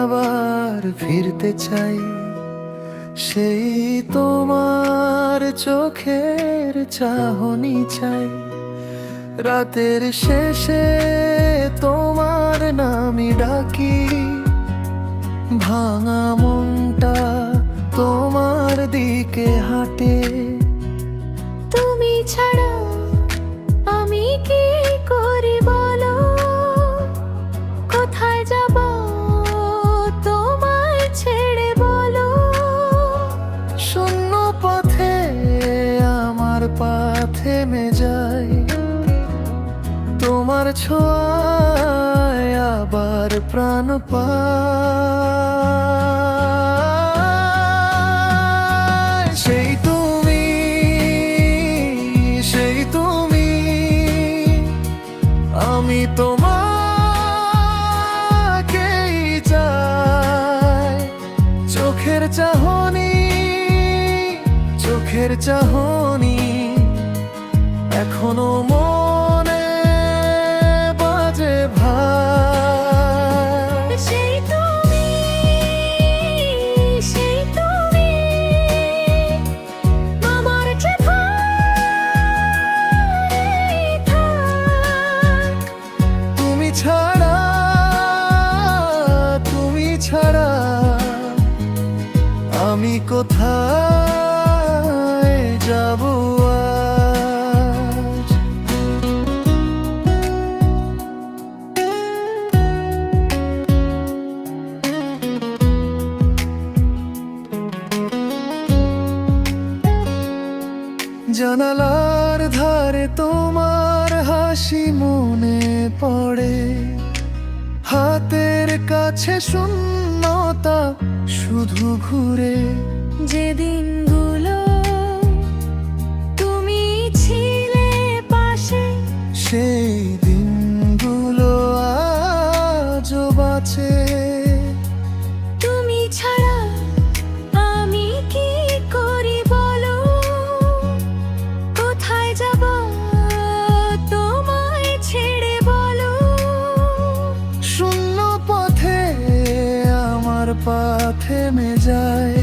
আবার ফিরতে চাই সেই তোমার চোখের চাহনি চাই। রাতের শেষে তোমার নামই ডাকি, ভাঙা মনটা তোমার দিকে হাঁটে। তুমি ছাড়া আমি কি করি বলো, কোথায় যাব তোমায় ছেড়ে বলো। শূন্য পথে আমার পা থেমে যায়, তোমার ছোঁয়ায় আবার প্রাণ পায়। সেই তুমি, সেই তুমি, আমি তোমাকেই চাই। চোখের চাহনি, চোখের চাহনি এখনো মনে বাজে ভাই। সেই তুমি, সেই তুমি, আমার যে ভাই থাক। তুমি ছাড়া, তুমি ছাড়া আমি কোথায় যাব আজ। জানালার ধারে তোমার হাসি মনে পড়ে, হাতের কাছে শূন্যতা শুধু ঘুরে। যে দিনগুলো তুমি ছিলে পাশে, সেই দিনগুলো আজও বাঁচে। তুমি ছাড়া আমি কি করি বলো, কোথায় যাব তোমায় ছেড়ে বলো। শূন্য পথে আমার পা থেমে যায়,